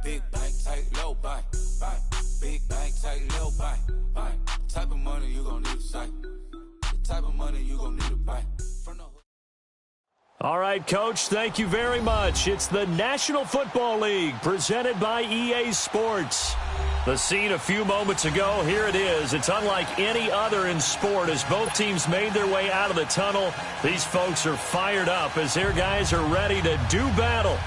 Big bank, take low bank, bank. Big bank, take low bank, bank. The type of money you gon' need to say. The type of money you gon' need to pay. All right, Coach, thank you very much. It's the National Football League presented by EA Sports. The scene a few moments ago, here it is. It's unlike any other in sport as both teams made their way out of the tunnel. These folks are fired up as their guys are ready to do battle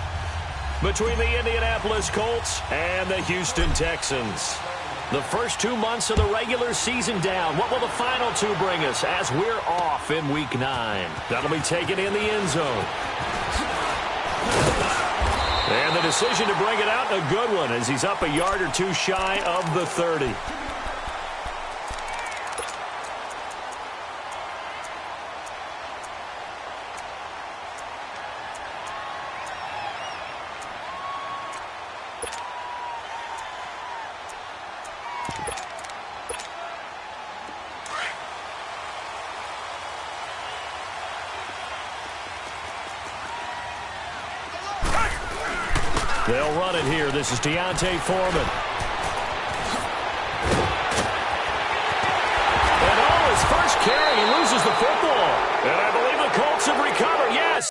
between the Indianapolis Colts and the Houston Texans. The first 2 months of the regular season down. What will the final two bring us as we're off in Week 9? That'll be taken in the end zone. And the decision to bring it out, a good one, as he's up a yard or two shy of the 30. They'll run it here. This is Deontay Foreman. And his first carry, he loses the football. And I believe the Colts have recovered. Yes.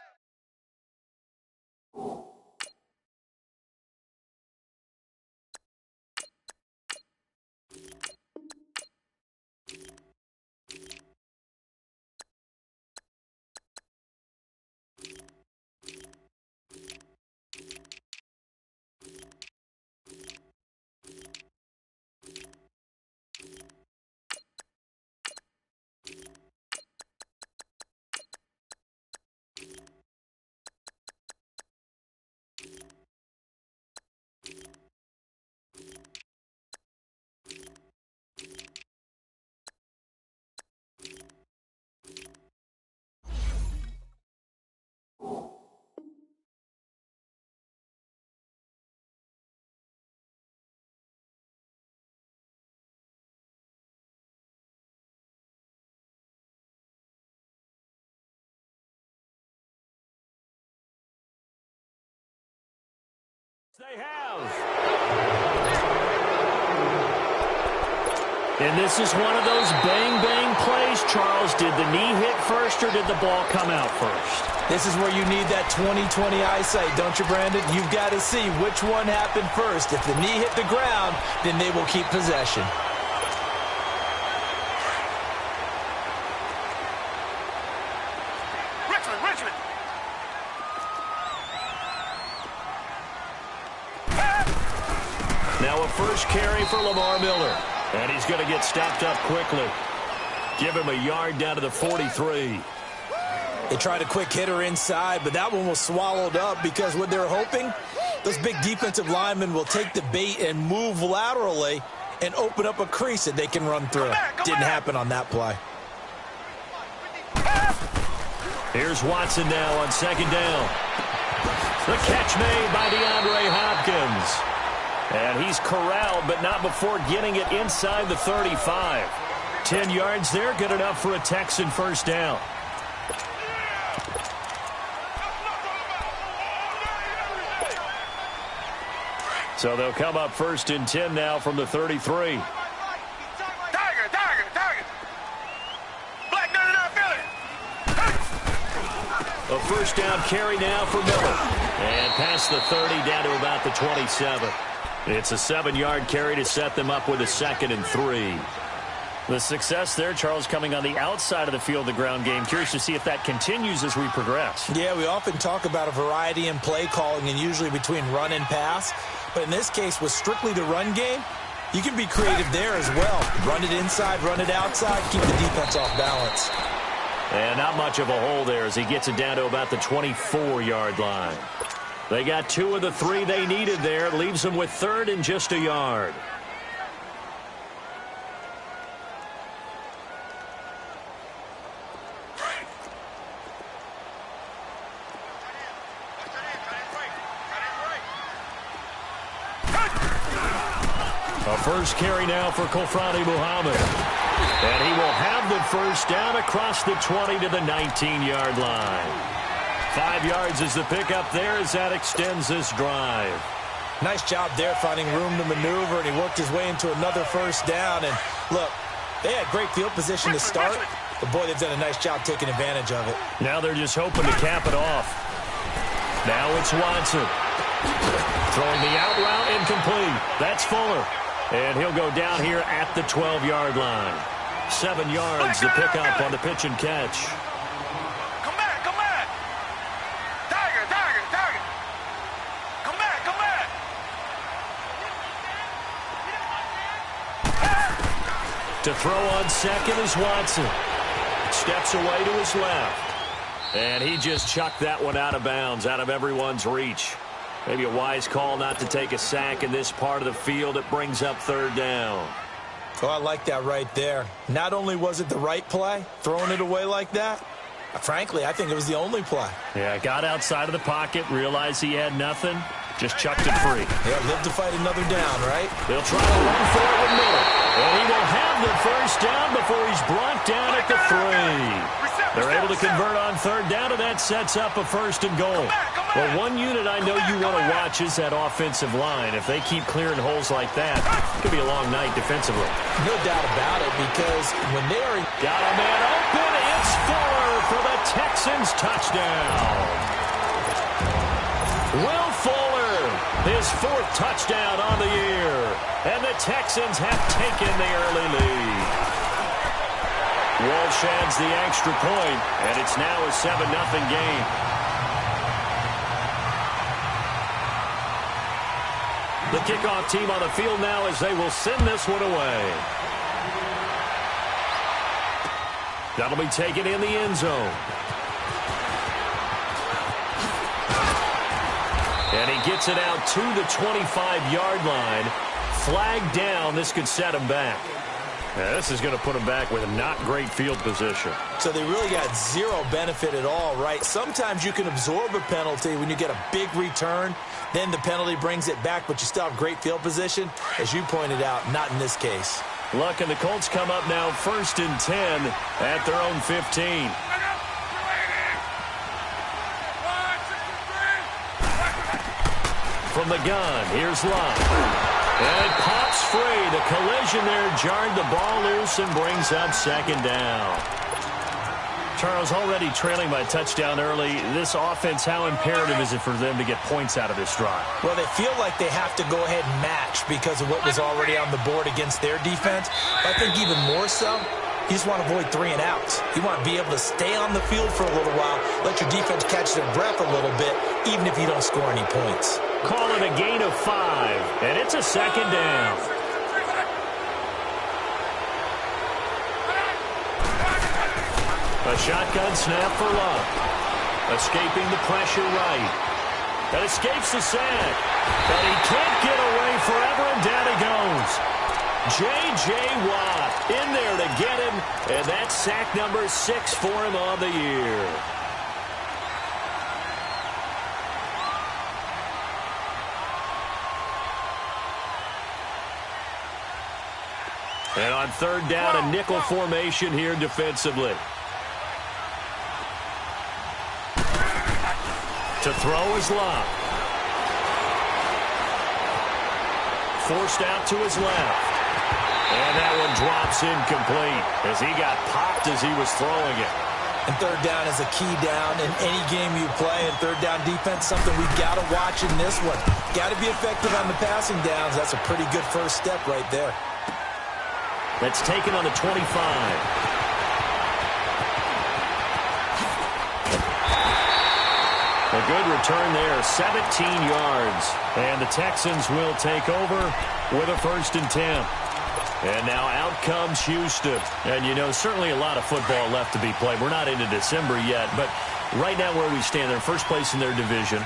They have. And this is one of those bang-bang plays, Charles. Did the knee hit first or did the ball come out first? This is where you need that 20/20 eyesight, don't you, Brandon? You've got to see which one happened first. If the knee hit the ground, then they will keep possession. Now a first carry for Lamar Miller. And he's going to get stopped up quickly. Give him a yard down to the 43. They tried a quick hitter inside, but that one was swallowed up because what they're hoping, those big defensive linemen will take the bait and move laterally and open up a crease that they can run through. Didn't happen on that play. Here's Watson now on second down. The catch made by DeAndre Hopkins. And he's corralled, but not before getting it inside the 35. 10 yards there, good enough for a Texan first down. So they'll come up first and 10 now from the 33. A first down carry now for Miller. And past the 30 down to about the 27. It's a 7-yard carry to set them up with a 2nd and 3. The success there, Charles, coming on the outside of the field, the ground game. Curious to see if that continues as we progress. Yeah, we often talk about a variety in play calling and usually between run and pass. But in this case, with strictly the run game, you can be creative there as well. Run it inside, run it outside, keep the defense off balance. And not much of a hole there as he gets it down to about the 24-yard line. They got 2 of the 3 they needed there. Leaves them with 3rd and just a yard. A first carry now for Kofrani Muhammad. And he will have the first down across the 20 to the 19-yard line. 5 yards is the pickup there as that extends this drive. Nice job there finding room to maneuver, and he worked his way into another first down. And look, they had great field position to start, but boy, they've done a nice job taking advantage of it. Now they're just hoping to cap it off. Now it's Watson. Throwing the out route incomplete. That's Fuller. And he'll go down here at the 12-yard line. 7 yards to pick up on the pitch and catch. Come back. Tiger. Come back. To throw on second is Watson. Steps away to his left. And he just chucked that one out of bounds, out of everyone's reach. Maybe a wise call not to take a sack in this part of the field. It brings up third down. Oh, I like that right there. Not only was it the right play, throwing it away like that, frankly, I think it was the only play. Yeah, got outside of the pocket, realized he had nothing, just chucked it free. Yeah, live to fight another down, right? They'll try to run for it with Miller. And he will have the first down before he's brought down at the 3. They're able to convert on third down, and that sets up a first and goal. Well, one unit I know you want to watch is that offensive line. If they keep clearing holes like that, it could be a long night defensively. No doubt about it, because when they are... Got a man open. It's Fuller for the Texans touchdown. Will Fuller, his 4th touchdown on the year. And the Texans have taken the early lead. Walsh adds the extra point, and it's now a 7-0 game. The kickoff team on the field now as they will send this one away. That'll be taken in the end zone. And he gets it out to the 25-yard line. Flag down. This could set him back. Now, this is going to put him back with a not great field position. So they really got zero benefit at all, right? Sometimes you can absorb a penalty when you get a big return. Then the penalty brings it back, but you still have great field position. As you pointed out, not in this case. Luck and the Colts come up now 1st and 10 at their own 15. From the gun, here's Luck. And it pops free. The collision there jarred the ball loose and brings up second down. Charles, already trailing by a touchdown early. This offense, how imperative is it for them to get points out of this drive? Well, they feel like they have to go ahead and match because of what was already on the board against their defense. But I think even more so, you just want to avoid 3 and outs. You want to be able to stay on the field for a little while, let your defense catch their breath a little bit, even if you don't score any points. Call it a gain of 5, and it's a second down. A shotgun snap for Luck. Escaping the pressure right. That escapes the sack. But he can't get away forever, and down he goes. J.J. Watt in there to get him, and that's sack number 6 for him on the year. And on third down, a nickel formation here defensively. To throw is Luck. Forced out to his left. And that one drops incomplete as he got popped as he was throwing it. And third down is a key down in any game you play. And third down defense, something we've got to watch in this one. Got to be effective on the passing downs. That's a pretty good first step right there. That's taken on the 25. A good return there, 17 yards. And the Texans will take over with a 1st and 10. And now out comes Houston. And, you know, certainly a lot of football left to be played. We're not into December yet, but right now where we stand, they're first place in their division.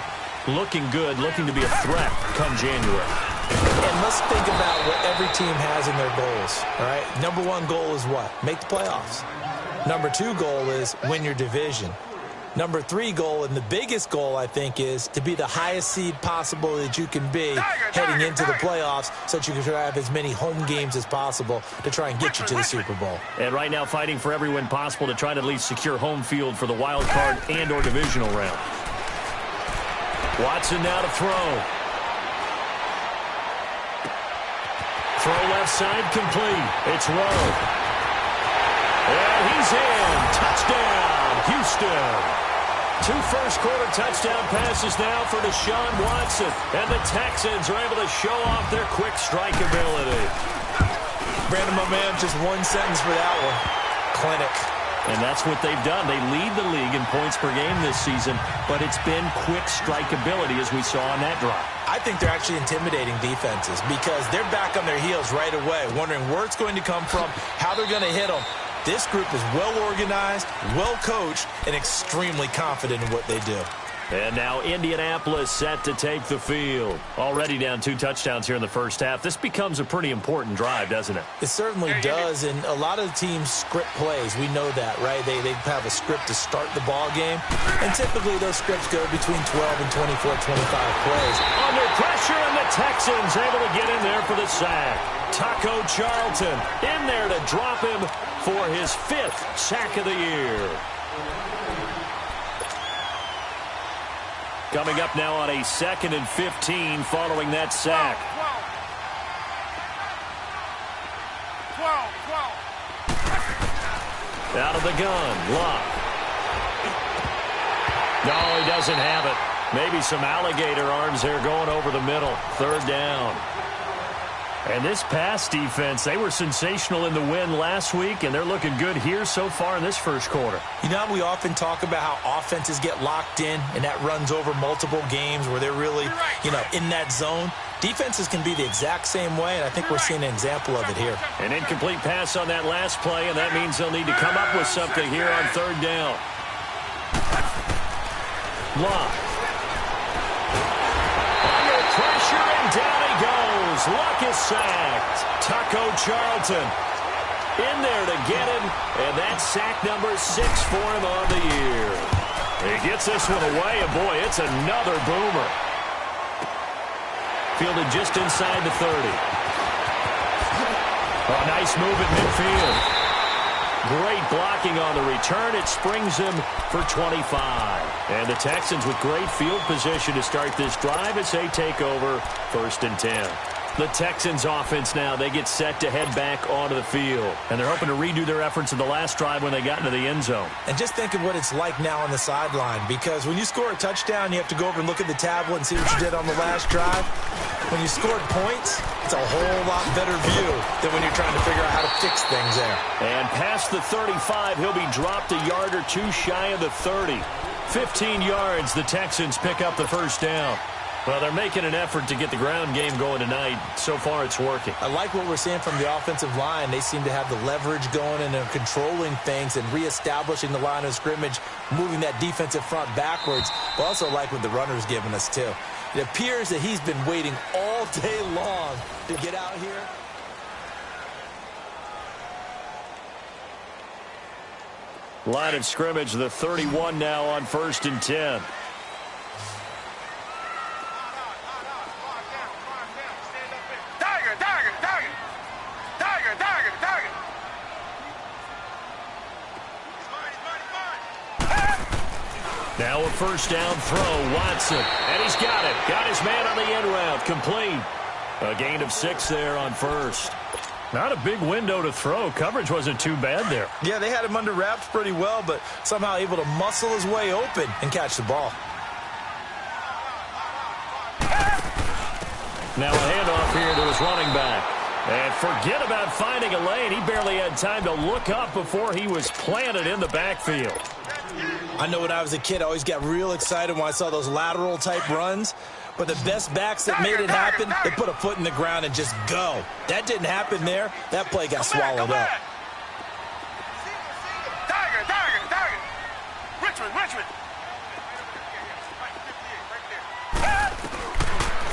Looking good, looking to be a threat come January. And let's think about what every team has in their goals, all right? Number 1 goal is what? Make the playoffs. Number 2 goal is win your division. Number 3 goal, and the biggest goal, I think, is to be the highest seed possible that you can be heading into the playoffs so that you can have as many home games as possible to try and get you to the Super Bowl. And right now fighting for every win possible to try to at least secure home field for the wild card and or divisional round. Watson now to throw. side complete. It's Rowe. And he's in. Touchdown, Houston. 2 first-quarter touchdown passes now for Deshaun Watson. And the Texans are able to show off their quick strike ability. Brandon, my man, just one sentence for that one. Clinic. And that's what they've done. They lead the league in points per game this season, but it's been quick strike ability as we saw on that drive. I think they're actually intimidating defenses because they're back on their heels right away, wondering where it's going to come from, how they're going to hit them. This group is well-organized, well-coached, and extremely confident in what they do. And now Indianapolis set to take the field. Already down 2 touchdowns here in the first half. This becomes a pretty important drive, doesn't it? It certainly does, and a lot of the teams script plays. We know that, right? They have a script to start the ball game, and typically those scripts go between 12 and 24, 25 plays. Under pressure, and the Texans able to get in there for the sack. Taco Charlton in there to drop him for his 5th sack of the year. Coming up now on a 2nd and 15 following that sack. 12. Out of the gun, Locke. No, he doesn't have it. Maybe some alligator arms there going over the middle. 3rd down. And this pass defense, they were sensational in the win last week, and they're looking good here so far in this first quarter. You know, we often talk about how offenses get locked in, and that runs over multiple games where they're really, in that zone. Defenses can be the exact same way, and I think we're seeing an example of it here. An incomplete pass on that last play, and that means they'll need to come up with something here on 3rd down. Locke. Under pressure, and down he goes. Luck is sacked. Taco Charlton in there to get him, and that's sack number 6 for him on the year. He gets this one away, and boy, it's another boomer. Fielded just inside the 30. A nice move at midfield. Great blocking on the return. It springs him for 25. And the Texans with great field position to start this drive as they take over 1st and 10. The Texans offense now, they get set to head back onto the field. And they're hoping to redo their efforts in the last drive when they got into the end zone. And just think of what it's like now on the sideline, because when you score a touchdown, you have to go over and look at the tablet and see what you did on the last drive. When you scored points, it's a whole lot better view than when you're trying to figure out how to fix things there. And past the 35, he'll be dropped a yard or 2 shy of the 30. 15 yards, the Texans pick up the 1st down. Well, they're making an effort to get the ground game going tonight. So far, it's working. I like what we're seeing from the offensive line. They seem to have the leverage going, and they're controlling things and reestablishing the line of scrimmage, moving that defensive front backwards. But also like what the runner's giving us, too. It appears that he's been waiting all day long to get out here. Line of scrimmage, the 31 now on 1st and 10. Now a 1st down throw, Watson. And he's got it. Got his man on the end route. Complete. A gain of 6 there on 1st. Not a big window to throw. Coverage wasn't too bad there. Yeah, they had him under wraps pretty well, but somehow able to muscle his way open and catch the ball. Now a handoff here to his running back. And forget about finding a lane. He barely had time to look up before he was planted in the backfield. I know when I was a kid, I always got real excited when I saw those lateral-type runs. But the best backs that made it happen, they put a foot in the ground and just go. That didn't happen there. That play got swallowed up. Richmond.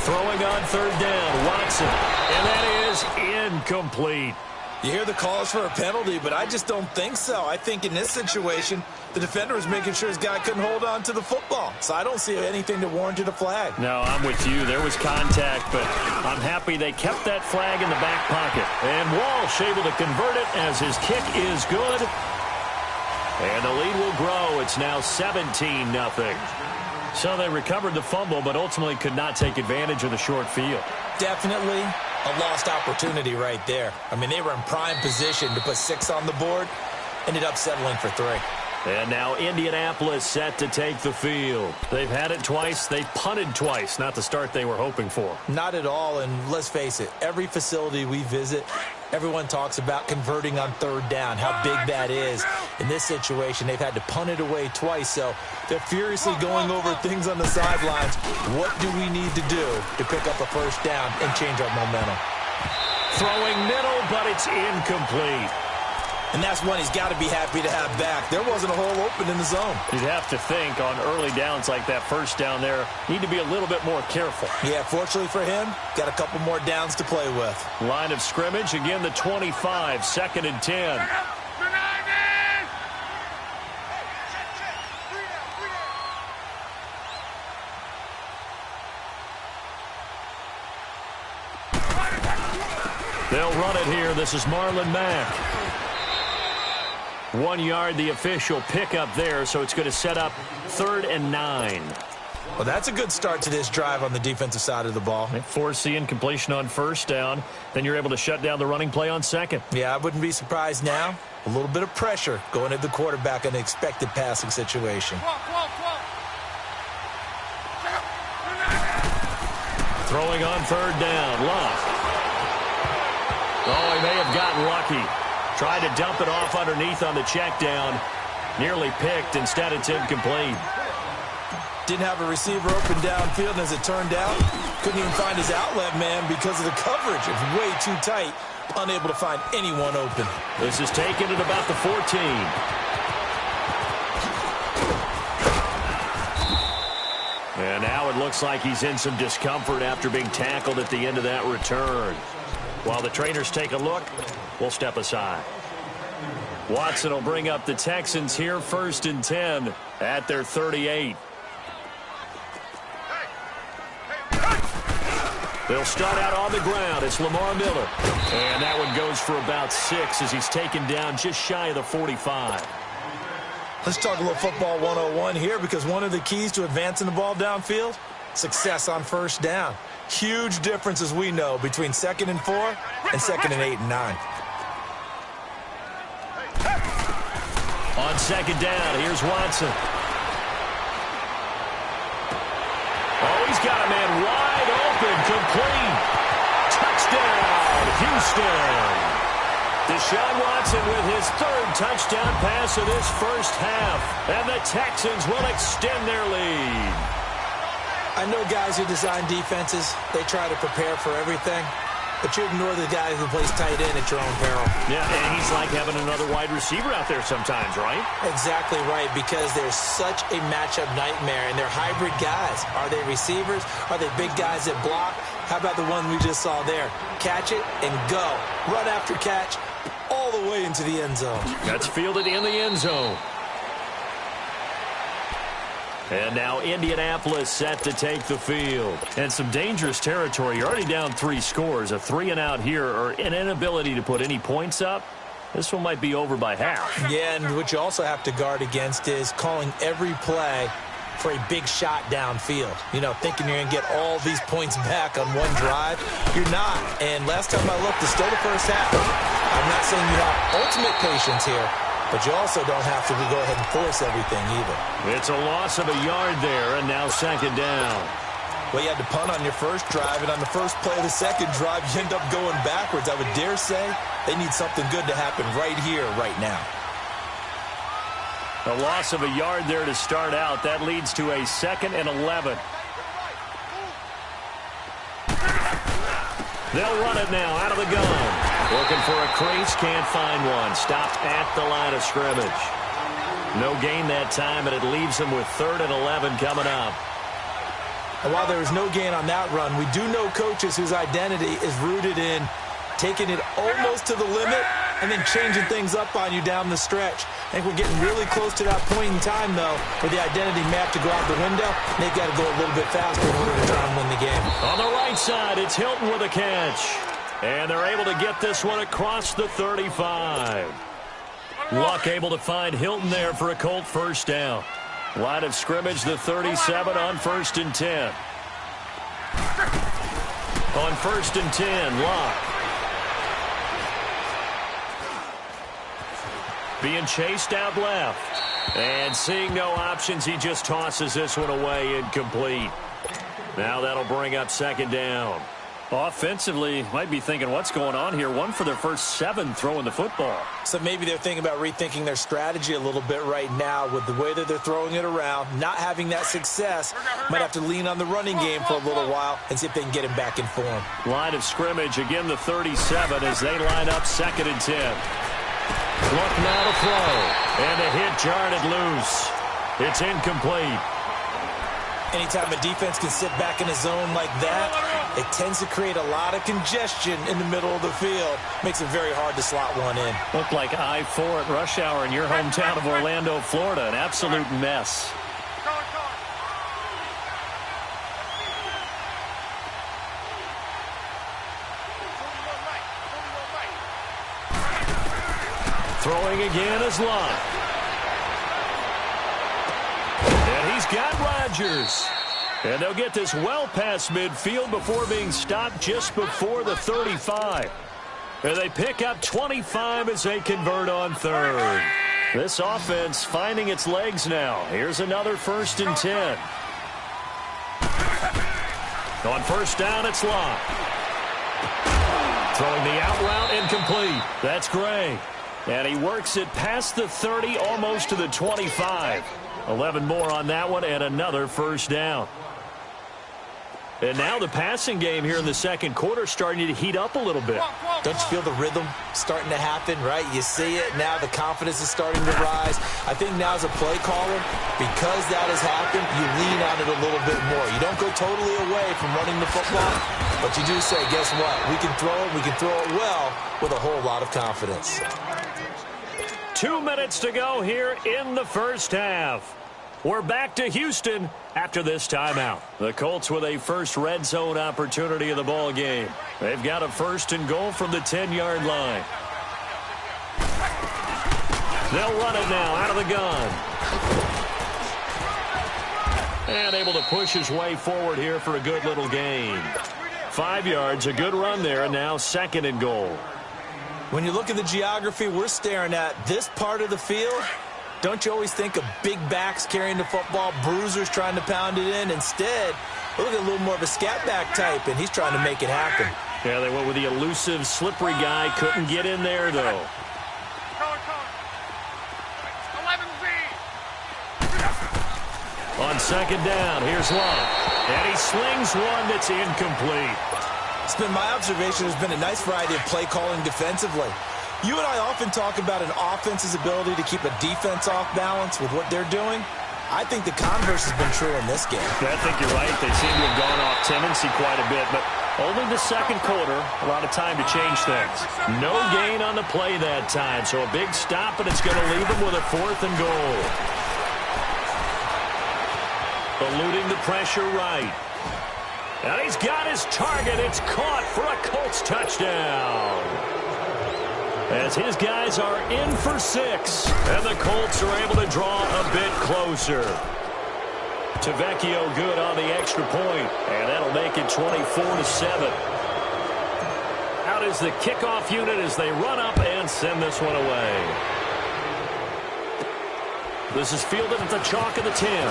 Throwing on 3rd down, Watson. And that is incomplete. You hear the calls for a penalty, but I just don't think so. I think in this situation, the defender was making sure his guy couldn't hold on to the football. So I don't see anything to warrant a flag. No, I'm with you. There was contact, but I'm happy they kept that flag in the back pocket. And Walsh able to convert it as his kick is good. And the lead will grow. It's now 17-0. So they recovered the fumble, but ultimately could not take advantage of the short field. Definitely. a lost opportunity right there. I mean, they were in prime position to put 6 on the board, ended up settling for 3. And now Indianapolis set to take the field. They've had it twice. They've punted twice. Not the start they were hoping for. Not at all, and let's face it, every facility we visit, everyone talks about converting on 3rd down, how big that is. In this situation, they've had to punt it away twice, so they're furiously going over things on the sidelines. What do we need to do to pick up a 1st down and change our momentum? Throwing middle, but it's incomplete. And that's one he's got to be happy to have back. There wasn't a hole open in the zone. You'd have to think on early downs like that 1st down there, need to be a little bit more careful. Yeah, fortunately for him, got a couple more downs to play with. Line of scrimmage, again the 25, 2nd and 10. They'll run it here. This is Marlon Mack. 1 yard, the official pickup there, so it's going to set up 3rd and 9. Well, that's a good start to this drive on the defensive side of the ball. Force the incompletion on 1st down. Then you're able to shut down the running play on 2nd. Yeah, I wouldn't be surprised now. A little bit of pressure going at the quarterback in an expected passing situation. Throwing on 3rd down, Love. Oh, he may have gotten lucky. Tried to dump it off underneath on the check down. Nearly picked. Instead, it's incomplete. Didn't have a receiver open downfield, and as it turned out, couldn't even find his outlet man because of the coverage. It was way too tight. Unable to find anyone open. This is taken at about the 14. And now it looks like he's in some discomfort after being tackled at the end of that return. While the trainers take a look, we'll step aside. Watson will bring up the Texans here, 1st and 10 at their 38. They'll start out on the ground. It's Lamar Miller. And that one goes for about 6 as he's taken down just shy of the 45. Let's talk a little football 101 here, because one of the keys to advancing the ball downfield, success on 1st down. Huge difference, as we know, between 2nd and 4 and 2nd and 8 and 9. On 2nd down, here's Watson. Oh, he's got a man wide open, complete. Touchdown, Houston. Deshaun Watson with his 3rd touchdown pass of this 1st half. And the Texans will extend their lead. I know guys who design defenses, they try to prepare for everything, but you ignore the guy who plays tight end at your own peril. Yeah, and he's like having another wide receiver out there sometimes, right? Exactly right, because there's such a matchup nightmare, and they're hybrid guys. Are they receivers? Are they big guys that block? How about the one we just saw there? Catch it and go. Run after catch all the way into the end zone. That's fielded in the end zone. And now Indianapolis set to take the field. And some dangerous territory. You're already down 3 scores. A 3-and-out here, or an inability to put any points up. This one might be over by half. Yeah, and what you also have to guard against is calling every play for a big shot downfield. You know, thinking you're going to get all these points back on one drive. You're not. And last time I looked, it's still the 1st half. I'm not saying you have ultimate patience here, but you also don't have to go ahead and force everything either. It's a loss of a yard there, and now 2nd down. Well, you had to punt on your 1st drive, and on the 1st play of the 2nd drive, you end up going backwards. I would dare say they need something good to happen right here, right now. A loss of a yard there to start out. That leads to a 2nd and 11. They'll run it now out of the gun. Looking for a crease, can't find one. Stopped at the line of scrimmage. No gain that time, and it leaves them with 3rd and 11 coming up. And while there was no gain on that run, we do know coaches whose identity is rooted in taking it almost to the limit and then changing things up on you down the stretch. I think we're getting really close to that point in time, though, where the identity map to go out the window, and they've got to go a little bit faster in order to try and win the game. On the right side, it's Hilton with a catch. And they're able to get this one across the 35. Luck able to find Hilton there for a Colt 1st down. Line of scrimmage, the 37 on 1st and 10. On 1st and 10, Locke. Being chased out left. And seeing no options, he just tosses this one away, incomplete. Now that'll bring up 2nd down. Offensively, might be thinking, what's going on here? 1 for their first 7 throwing the football. So maybe they're thinking about rethinking their strategy a little bit right now with the way that they're throwing it around. Not having that success, might have to lean on the running game for a little while and see if they can get him back in form. Line of scrimmage, again the 37 as they line up 2nd and 10. Luck now to throw. And a hit jarred it loose. It's incomplete. Anytime a defense can sit back in a zone like that, it tends to create a lot of congestion in the middle of the field. Makes it very hard to slot one in. Looked like I-4 at rush hour in your hometown of Orlando, Florida. An absolute mess. Throwing again is Locke. And he's got Rodgers. And they'll get this well past midfield before being stopped just before the 35. And they pick up 25 as they convert on 3rd. This offense finding its legs now. Here's another 1st and 10. On 1st down, it's Locke. Throwing the out route, incomplete. That's Gray. And he works it past the 30, almost to the 25. 11 more on that one, and another 1st down. And now the passing game here in the 2nd quarter starting to heat up a little bit. Don't you feel the rhythm starting to happen, right? You see it now. The confidence is starting to rise. I think now as a play caller, because that has happened, you lean on it a little bit more. You don't go totally away from running the football, but you do say, guess what? We can throw it. We can throw it well with a whole lot of confidence. 2 minutes to go here in the 1st half. We're back to Houston after this timeout. The Colts with a first red zone opportunity of the ball game. They've got a 1st and goal from the 10-yard line. They'll run it now out of the gun. And able to push his way forward here for a good little gain. 5 yards, a good run there, and now 2nd and goal. When you look at the geography we're staring at, this part of the field, don't you always think of big backs carrying the football, bruisers trying to pound it in? Instead, look at a little more of a scat back type, and he's trying to make it happen. Yeah, they went with the elusive, slippery guy. Couldn't get in there, though. 11B. On 2nd down, here's Locke. And he slings one that's incomplete. It's been my observation there's been a nice variety of play calling defensively. You and I often talk about an offense's ability to keep a defense off balance with what they're doing. I think the converse has been true in this game. I think you're right. They seem to have gone off tendency quite a bit, but only the 2nd quarter, a lot of time to change things. No gain on the play that time, so a big stop, and it's going to leave them with a 4th and goal. Eluding the pressure right. And he's got his target. It's caught for a Colts touchdown. As his guys are in for 6, and the Colts are able to draw a bit closer. Tavecchio good on the extra point, and that'll make it 24-7. Out is the kickoff unit as they run up and send this one away. This is fielded at the chalk of the 10.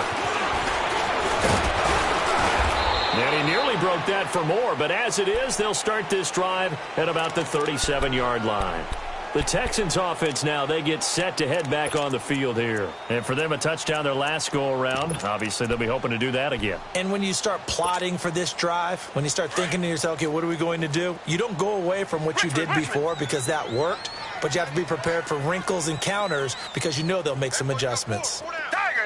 And he nearly broke that for more, but as it is, they'll start this drive at about the 37-yard line. The Texans offense now, they get set to head back on the field here. And for them, a touchdown their last go-around. Obviously, they'll be hoping to do that again. And when you start plotting for this drive, when you start thinking to yourself, okay, what are we going to do? You don't go away from what you did before because that worked, but you have to be prepared for wrinkles and counters because you know they'll make some adjustments. Tiger.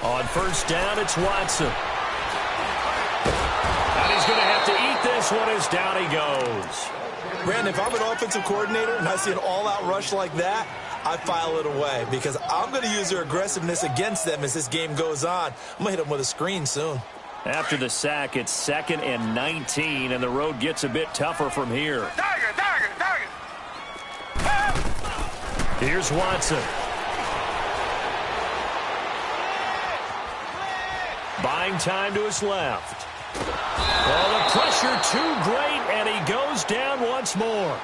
On 1st down, it's Watson. And he's going to have to eat this one as down he goes. Brandon, if I'm an offensive coordinator and I see an all-out rush like that, I file it away because I'm going to use their aggressiveness against them as this game goes on. I'm going to hit them with a screen soon. After the sack, it's 2nd and 19, and the road gets a bit tougher from here. Tiger. Here's Watson. Buying time to his left. Well, the pressure too great, and he goes down once more.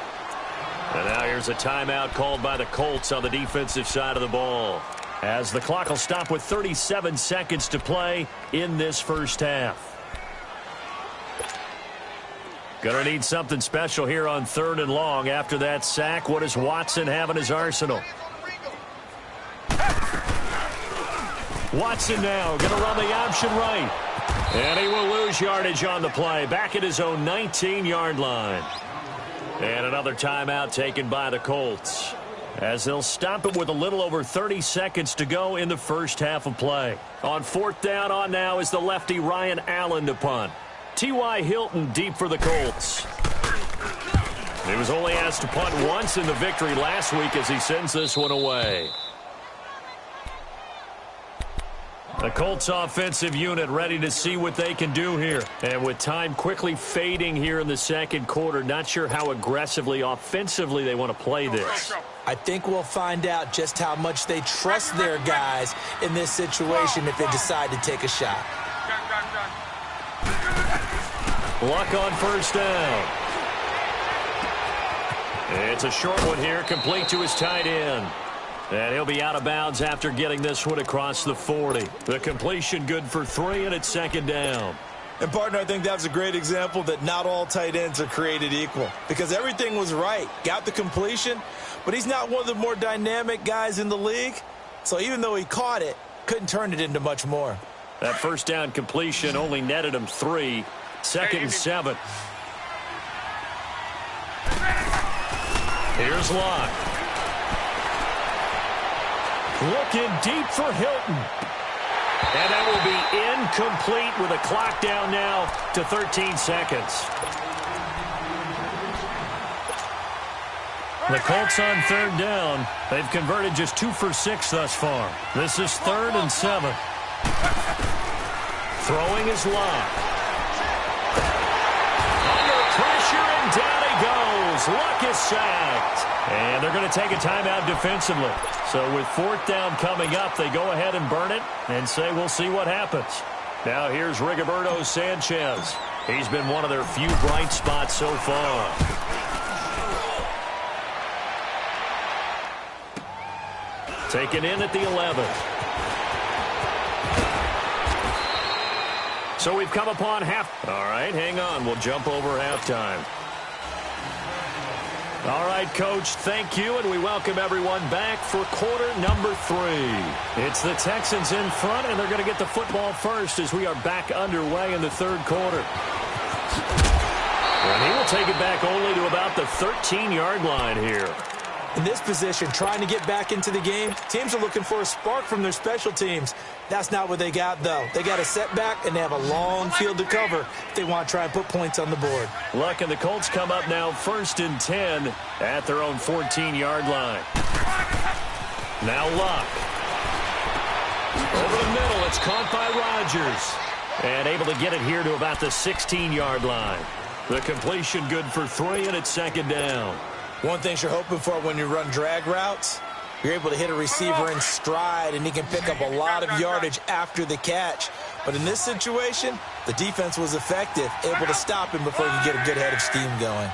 And now here's a timeout called by the Colts on the defensive side of the ball, as the clock will stop with 37 seconds to play in this first half. Going to need something special here on 3rd and long. After that sack, what does Watson have in his arsenal? Watson now going to run the option right. And he will lose yardage on the play, back at his own 19-yard line. And another timeout taken by the Colts, as they'll stop it with a little over 30 seconds to go in the first half of play. On 4th down on now is the lefty Ryan Allen to punt. T.Y. Hilton deep for the Colts. He was only asked to punt once in the victory last week as he sends this one away. The Colts offensive unit ready to see what they can do here. And with time quickly fading here in the second quarter, not sure how aggressively, offensively they want to play this. I think we'll find out just how much they trust their guys in this situation if they decide to take a shot. Luck on 1st down. It's a short one here, complete to his tight end. And he'll be out of bounds after getting this one across the 40. The completion good for 3, and it's 2nd down. And, partner, I think that's a great example that not all tight ends are created equal, because everything was right. Got the completion, but he's not one of the more dynamic guys in the league. So even though he caught it, couldn't turn it into much more. That 1st down completion only netted him 3. 2nd and 7. Here's Locke. Looking deep for Hilton. And that will be incomplete with a clock down now to 13 seconds. The Colts on 3rd down. They've converted just 2 for 6 thus far. This is 3rd and 7. Throwing is Locke. Under pressure, and down he goes. Luck is sacked. And they're going to take a timeout defensively. So with 4th down coming up, they go ahead and burn it and say we'll see what happens. Now here's Rigoberto Sanchez. He's been one of their few bright spots so far. Taken in at the 11. So we've come upon half. All right, hang on. We'll jump over halftime. All right, Coach, thank you, and we welcome everyone back for quarter number 3. It's the Texans in front, and they're going to get the football first as we are back underway in the 3rd quarter. And he will take it back only to about the 13-yard line here. In this position, trying to get back into the game, teams are looking for a spark from their special teams. That's not what they got, though. They got a setback, and they have a long field to cover if they want to try and put points on the board. Luck and the Colts come up now 1st and 10 at their own 14-yard line. Now Luck. Over the middle, it's caught by Rodgers. And able to get it here to about the 16-yard line. The completion good for 3, and it's 2nd down. One thing you're hoping for when you run drag routes, you're able to hit a receiver in stride, and he can pick up a lot of yardage after the catch. But in this situation, the defense was effective, able to stop him before he could get a good head of steam going.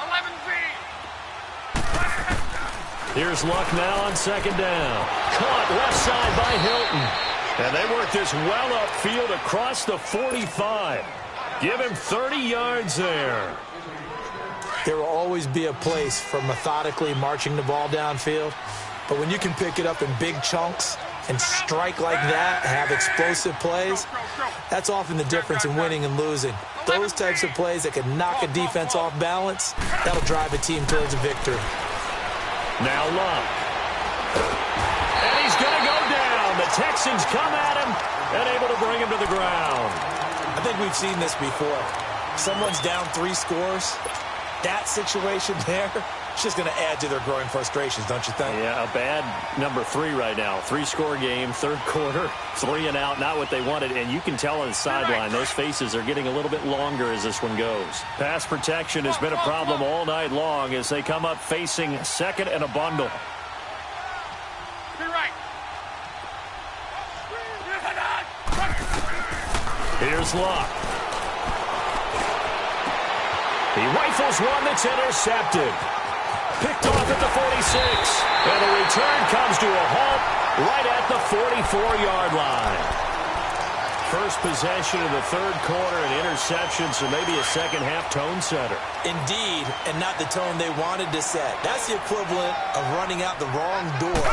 11 Here's Luck now on 2nd down. Caught left side by Hilton. And they work this well upfield across the 45. Give him 30 yards there. There will always be a place for methodically marching the ball downfield. But when you can pick it up in big chunks and strike like that, have explosive plays, that's often the difference in winning and losing. Those types of plays that can knock a defense off balance, that'll drive a team towards a victory. Now Luck. And he's going to go down. The Texans come at him and able to bring him to the ground. I think we've seen this before. Someone's down 3 scores. That situation there, it's just going to add to their growing frustrations, don't you think? Yeah, a bad number 3 right now. 3-score game, 3rd quarter, 3 and out, not what they wanted. And you can tell on the sideline, those faces are getting a little bit longer as this one goes. Pass protection has been a problem all night long as they come up facing 2nd and a bundle. Here's Luck. He rifles one that's intercepted. Picked off at the 46. And the return comes to a halt right at the 44-yard line. First possession of the third quarter, an interception, so maybe a second-half tone setter. Indeed, and not the tone they wanted to set. That's the equivalent of running out the wrong door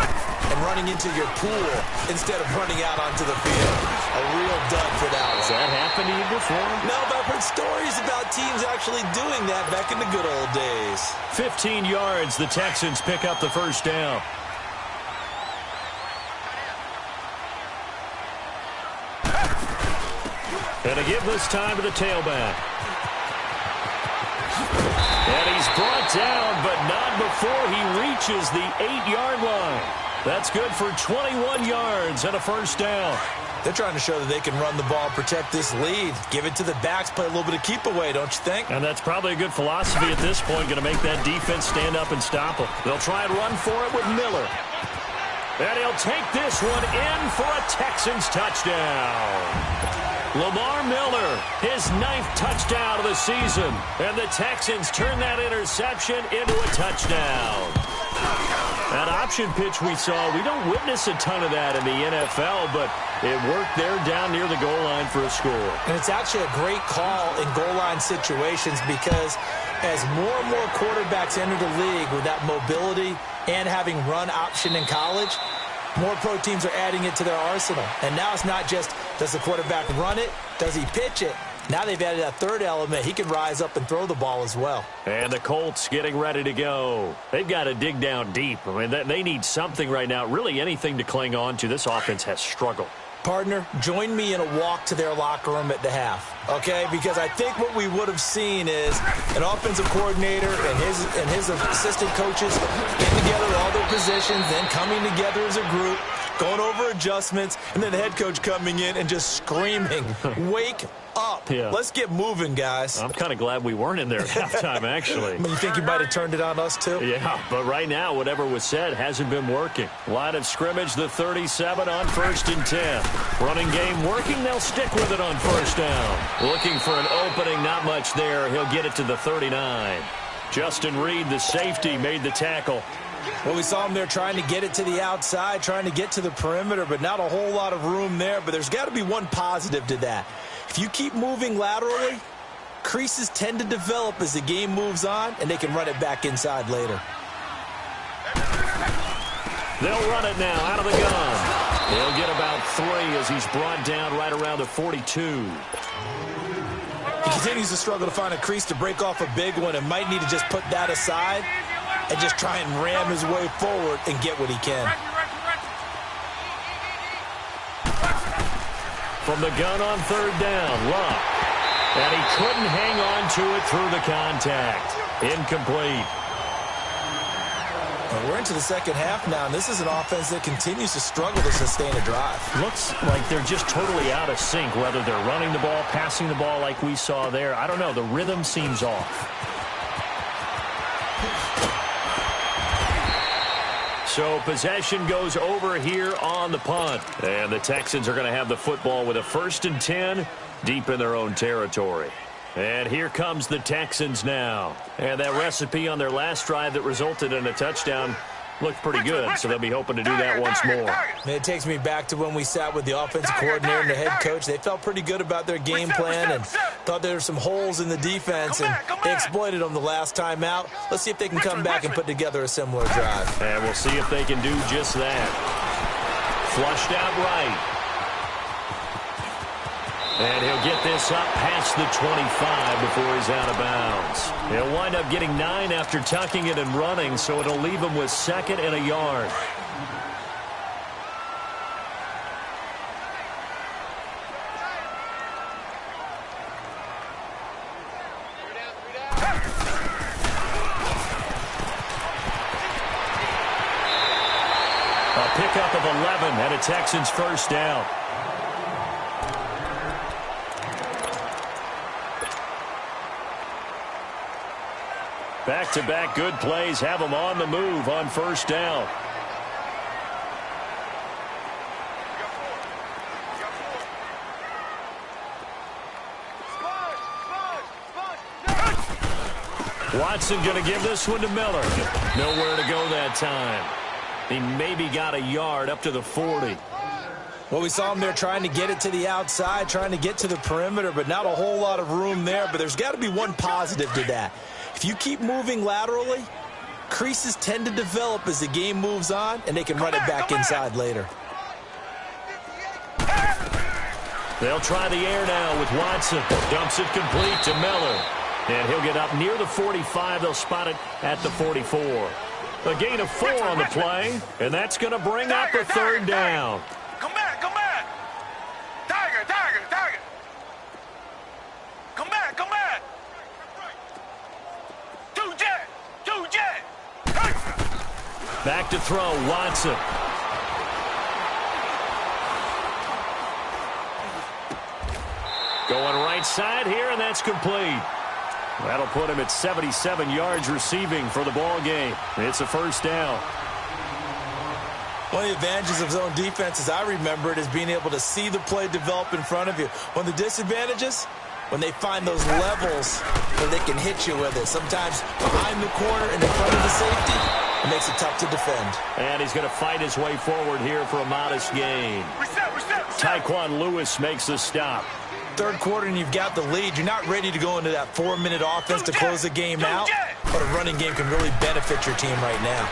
and running into your pool instead of running out onto the field. A real dud for that one. Has that happened to you before? No, but I've heard stories about teams actually doing that back in the good old days. 15 yards, the Texans pick up the first down. And to give this time to the tailback. And he's brought down, but not before he reaches the 8-yard line. That's good for 21 yards and a first down. They're trying to show that they can run the ball, protect this lead. Give it to the backs, play a little bit of keep away, don't you think? And that's probably a good philosophy at this point, going to make that defense stand up and stop them. They'll try and run for it with Miller. And he'll take this one in for a Texans touchdown. Lamar Miller, his 9th touchdown of the season. And the Texans turn that interception into a touchdown. That option pitch we saw, we don't witness a ton of that in the NFL, but it worked there down near the goal line for a score. And it's actually a great call in goal line situations because as more and more quarterbacks enter the league with that mobility and having run option in college, more pro teams are adding it to their arsenal. And now it's not just, does the quarterback run it? Does he pitch it? Now they've added that third element. He can rise up and throw the ball as well. And the Colts getting ready to go. They've got to dig down deep. I mean, they need something right now, really anything to cling on to. This offense has struggled. Partner, join me in a walk to their locker room at the half, okay? Because I think what we would have seen is an offensive coordinator and his assistant coaches getting together all their positions, then coming together as a group, going over adjustments, and then the head coach coming in and just screaming, wake up. Yeah. Let's get moving, guys. I'm kind of glad we weren't in there at halftime, actually. You think you might have turned it on us, too? Yeah, but right now, whatever was said hasn't been working. Line of scrimmage, the 37 on 1st and 10. Running game working, they'll stick with it on first down. Looking for an opening, not much there. He'll get it to the 39. Justin Reed, the safety, made the tackle. Well, we saw him there trying to get it to the outside, trying to get to the perimeter, but not a whole lot of room there. But there's got to be one positive to that. If you keep moving laterally, creases tend to develop as the game moves on, and they can run it back inside later. They'll run it now out of the gun. He'll get about 3 as he's brought down right around the 42. He continues to struggle to find a crease to break off a big one and might need to just put that aside and just try and ram his way forward and get what he can. From the gun on 3rd down, Luck. And he couldn't hang on to it through the contact. Incomplete. Well, we're into the second half now, and this is an offense that continues to struggle to sustain a drive. Looks like they're just totally out of sync, whether they're running the ball, passing the ball like we saw there. I don't know. The rhythm seems off. So possession goes over here on the punt. And the Texans are going to have the football with a 1st and 10 deep in their own territory. And here comes the Texans now. And that recipe on their last drive that resulted in a touchdown looked pretty good, so they'll be hoping to do that once more. And it takes me back to when we sat with the offensive coordinator and the head coach. They felt pretty good about their game plan and thought there were some holes in the defense, and they exploited them the last time out. Let's see if they can come back and put together a similar drive. And we'll see if they can do just that. Flushed out right. And he'll get this up past the 25 before he's out of bounds. He'll wind up getting 9 after tucking it and running, so it'll leave him with 2nd and a yard. A pickup of 11 and a Texans first down. Back-to-back good plays have them on the move on first down. Watson going to give this one to Miller. Nowhere to go that time. He maybe got a yard up to the 40. Well, we saw him there trying to get it to the outside, trying to get to the perimeter, but not a whole lot of room there. But there's got to be one positive to that. If you keep moving laterally, creases tend to develop as the game moves on, and they can run it back inside later. They'll try the air now with Watson. Dumps it complete to Miller. And he'll get up near the 45. They'll spot it at the 44. A gain of 4 on the play, and that's going to bring up a third down. Come back, come back. Tiger, tiger, tiger. Come back, come back. Two jet. Back to throw, Watson. Going right side here, and that's complete. That'll put him at 77 yards receiving for the ball game. It's a first down. One of the advantages of zone defense, as I remember it, is being able to see the play develop in front of you. One of the disadvantages, when they find those levels where they can hit you with it. Sometimes behind the corner and in front of the safety, it makes it tough to defend. And he's going to fight his way forward here for a modest gain. Reset. Tyquan Lewis makes the stop. Third quarter and you've got the lead. You're not ready to go into that 4-minute offense to close the game out, but a running game can really benefit your team right now.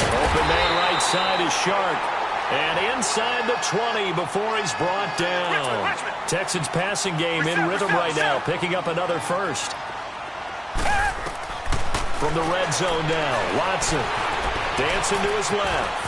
Open man right side is Shark. And inside the 20 before he's brought down. Texans passing game in rhythm right now, picking up another first. From the red zone now, Watson dancing to his left.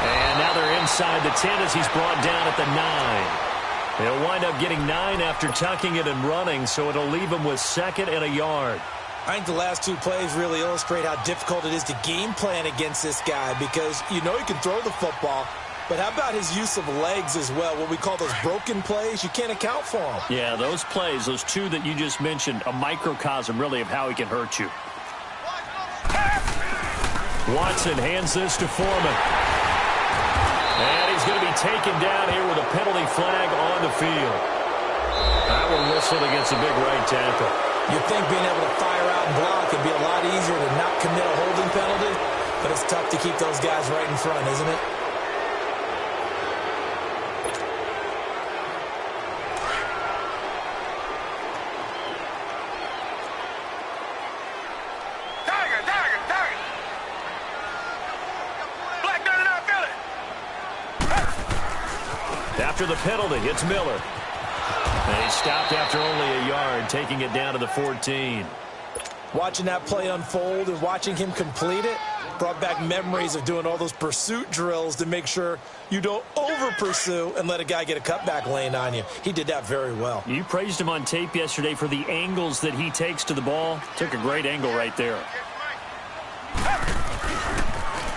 And now they're inside the 10 as he's brought down at the 9. He'll wind up getting 9 after tucking it and running, so it'll leave him with 2nd and a yard. I think the last 2 plays really illustrate how difficult it is to game plan against this guy because you know he can throw the football, but how about his use of legs as well? What we call those broken plays, you can't account for them. Yeah, those plays, those 2 that you just mentioned, a microcosm really of how he can hurt you. Watson hands this to Foreman. And he's going to be taken down here with a penalty flag on the field. That one whistled against a big right tackle. You'd think being able to fire out and block would be a lot easier to not commit a holding penalty, but it's tough to keep those guys right in front, isn't it? After the penalty, it's Miller. And he stopped after only a yard, taking it down to the 14. Watching that play unfold and watching him complete it brought back memories of doing all those pursuit drills to make sure you don't over-pursue and let a guy get a cutback lane on you. He did that very well. You praised him on tape yesterday for the angles that he takes to the ball. Took a great angle right there.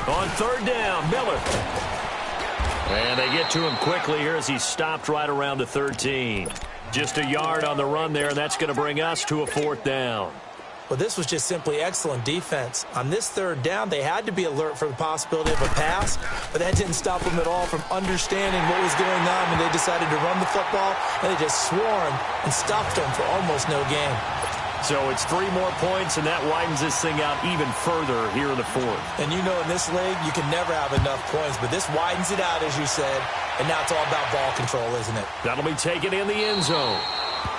On 3rd down, Miller. And they get to him quickly here as he stopped right around the 13. Just a yard on the run there, and that's going to bring us to a 4th down. Well, this was just simply excellent defense. On this 3rd down, they had to be alert for the possibility of a pass, but that didn't stop them at all from understanding what was going on when they decided to run the football, and they just swarmed and stopped them for almost no gain. So it's 3 more points, and that widens this thing out even further here in the 4th. And you know in this league, you can never have enough points, but this widens it out, as you said, and now it's all about ball control, isn't it? That'll be taken in the end zone.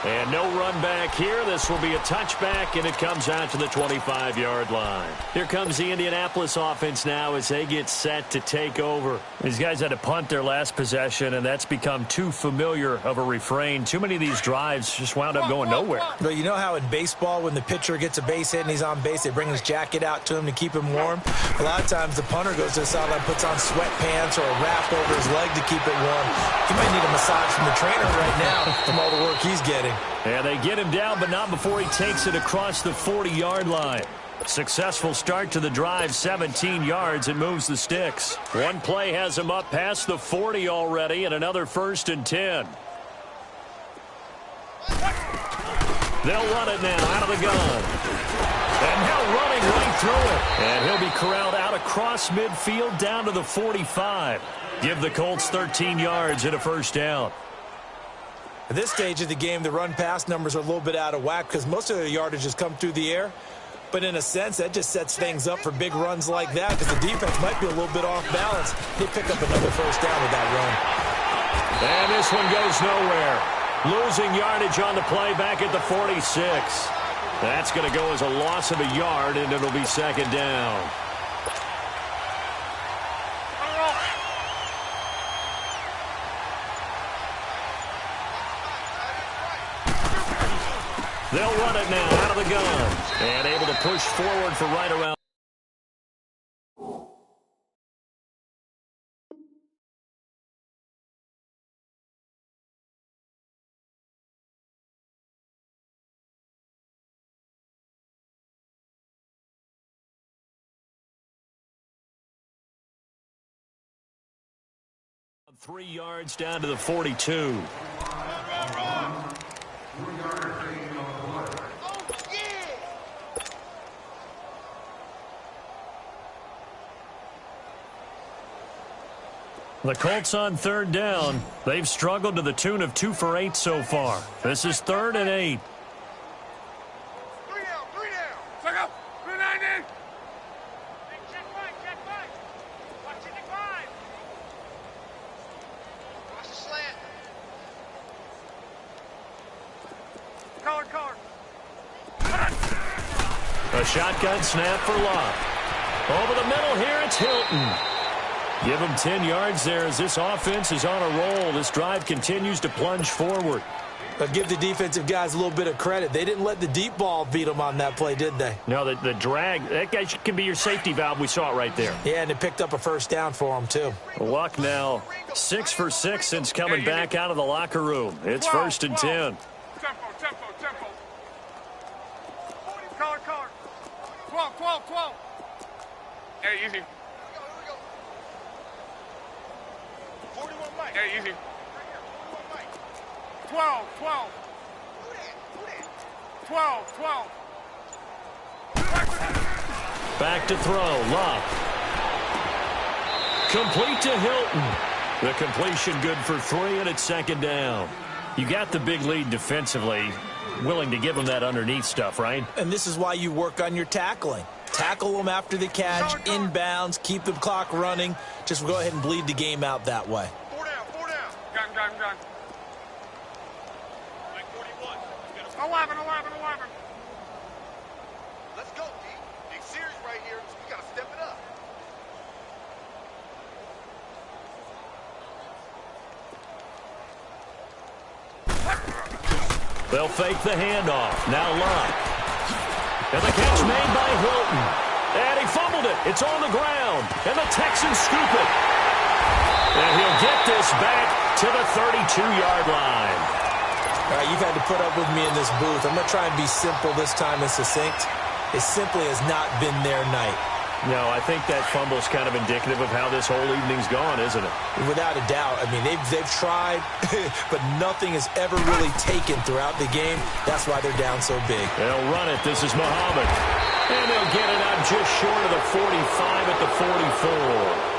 And no run back here. This will be a touchback, and it comes out to the 25-yard line. Here comes the Indianapolis offense now as they get set to take over. These guys had to punt their last possession, and that's become too familiar of a refrain. Too many of these drives just wound up going nowhere. But you know how in baseball, when the pitcher gets a base hit and he's on base, they bring his jacket out to him to keep him warm? A lot of times the punter goes to the sideline, puts on sweatpants or a wrap over his leg to keep it warm. He might need a massage from the trainer right now from all the work he's getting. And they get him down, but not before he takes it across the 40-yard line. Successful start to the drive, 17 yards, and moves the sticks. One play has him up past the 40 already, and another 1st and 10. They'll run it now out of the gun. And now running right through it. And he'll be corralled out across midfield down to the 45. Give the Colts 13 yards and a 1st down. At this stage of the game, the run-pass numbers are a little bit out of whack because most of their yardage has come through the air. But in a sense, that just sets things up for big runs like that because the defense might be a little bit off balance. They pick up another first down with that run. And this one goes nowhere. Losing yardage on the play back at the 46. That's going to go as a loss of a yard, and it'll be second down. They'll run it now out of the gun. And able to push forward for right around. Three yards down to the 42. The Colts on third down. They've struggled to the tune of 2 for 8 so far. This is 3rd and 8. 3 down, 3 down. Check up. 390. Check 5, check 5. Watch it, 5. Watch the slant. Collar. A shotgun snap for Love. Over the middle here, it's Hilton. Give him 10 yards there as this offense is on a roll. This drive continues to plunge forward. But give the defensive guys a little bit of credit. They didn't let the deep ball beat them on that play, did they? No, the drag, that guy can be your safety valve. We saw it right there. Yeah, and it picked up a first down for them, too. Luck now 6 for 6 since coming back out of the locker room. It's 1st and 10. Tempo. Collar. 12. Hey, easy. 41 Mike. Hey, easy. 12. 12. Back to throw. Love. Complete to Hilton. The completion good for 3, and it's 2nd down. You got the big lead defensively. Willing to give them that underneath stuff, right? And this is why you work on your tackling. Tackle them after the catch, inbounds, keep the clock running. Just go ahead and bleed the game out that way. 4 down. Gun. Like 41. 11. Let's go, D. Big series right here. We got to step it up. They'll fake the handoff. Now Love. And the catch made by Hilton. And he fumbled it. It's on the ground. And the Texans scoop it. And he'll get this back to the 32-yard line. All right, you've had to put up with me in this booth. I'm going to try and be simple this time and succinct. It simply has not been their night. No, I think that fumble's kind of indicative of how this whole evening's gone, isn't it? Without a doubt. I mean, they've tried, but nothing has ever really taken throughout the game. That's why they're down so big. They'll run it. This is Muhammad. And they'll get it out just short of the 45 at the 44.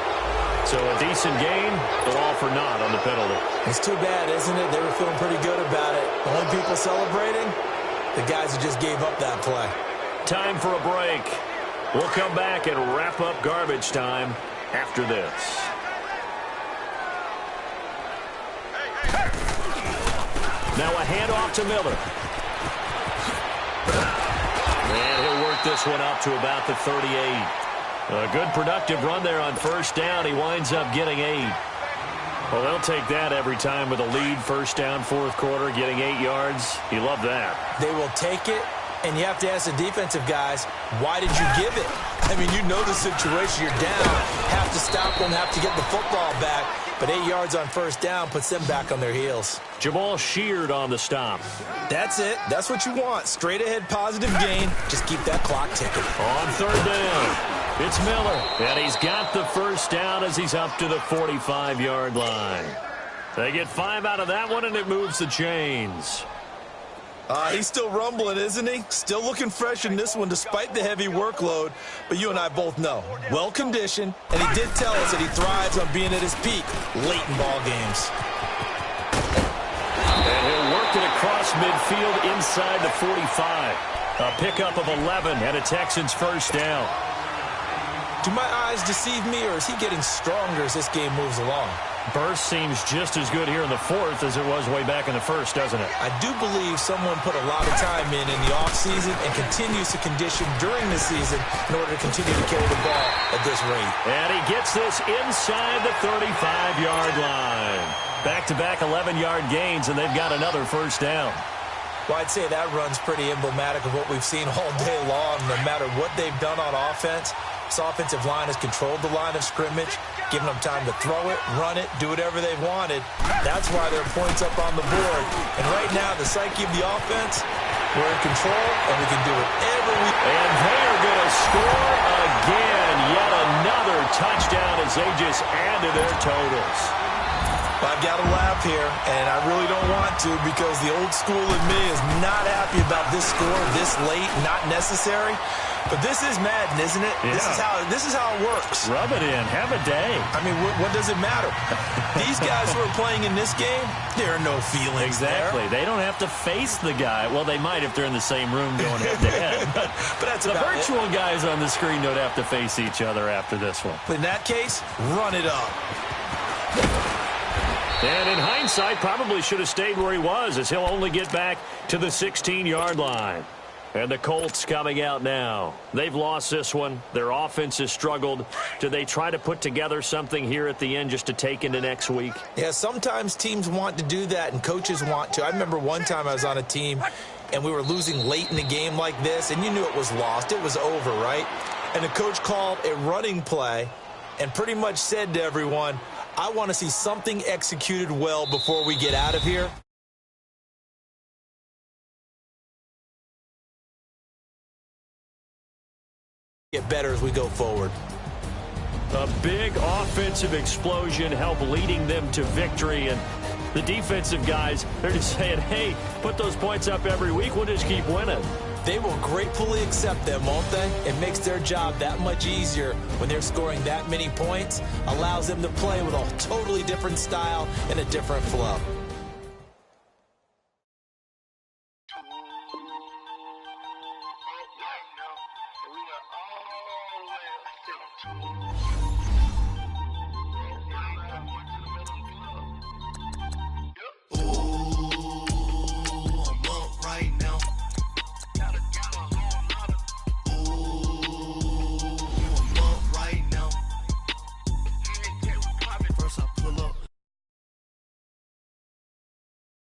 So a decent game, but all for naught on the penalty. It's too bad, isn't it? They were feeling pretty good about it. The only people celebrating, the guys who just gave up that play. Time for a break. We'll come back and wrap up garbage time after this. Now a handoff to Miller. And he'll work this one up to about the 38. A good productive run there on first down. He winds up getting 8. Well, they'll take that every time with a lead. First down, fourth quarter, getting 8 yards. You love that. They will take it. And you have to ask the defensive guys, why did you give it? I mean, you know the situation. You're down. Have to stop them, have to get the football back. But 8 yards on first down puts them back on their heels. Jamal Sheard on the stop. That's it. That's what you want. Straight ahead positive gain. Just keep that clock ticking. On third down, it's Miller. And he's got the first down as he's up to the 45-yard line. They get 5 out of that one, and it moves the chains. He's still rumbling, isn't he? Still looking fresh in this one despite the heavy workload. But you and I both know, well-conditioned, and he did tell us that he thrives on being at his peak late in ball games. And he'll across midfield inside the 45. A pickup of 11 and a Texans first down. Do my eyes deceive me, or is he getting stronger as this game moves along? Burst seems just as good here in the fourth as it was way back in the first, doesn't it? I do believe someone put a lot of time in the offseason and continues to condition during the season in order to continue to carry the ball at this rate. And he gets this inside the 35-yard line. Back-to-back 11-yard gains, and they've got another first down. Well, I'd say that run's pretty emblematic of what we've seen all day long. No matter what they've done on offense, this offensive line has controlled the line of scrimmage, given them time to throw it, run it, do whatever they've wanted. That's why there are points up on the board. And right now, the psyche of the offense, we're in control, and we can do it every week. And they are going to score again. Yet another touchdown as they just add to their totals. I've got to laugh here, and I really don't want to, because the old school in me is not happy about this score this late, not necessary. But this is Madden, isn't it? Yeah. This is how it works. Rub it in. Have a day. I mean, what does it matter? These guys who are playing in this game, there are no feelings Exactly. there. They don't have to face the guy. Well, they might if they're in the same room going head-to-head. But that's the about virtual guys on the screen don't have to face each other after this one. But in that case, run it up. And in hindsight, probably should have stayed where he was, as he'll only get back to the 16-yard line. And the Colts coming out now. They've lost this one. Their offense has struggled. Do they try to put together something here at the end just to take into next week? Yeah, sometimes teams want to do that, and coaches want to. I remember one time I was on a team, and we were losing late in the game like this, and you knew it was lost. It was over, right? And the coach called a running play and pretty much said to everyone, I want to see something executed well before we get out of here. Get better as we go forward. A big offensive explosion helped leading them to victory. And the defensive guys, they're just saying, hey, put those points up every week. We'll just keep winning. They will gratefully accept them, won't they? It makes their job that much easier when they're scoring that many points. Allows them to play with a totally different style and a different flow. We are all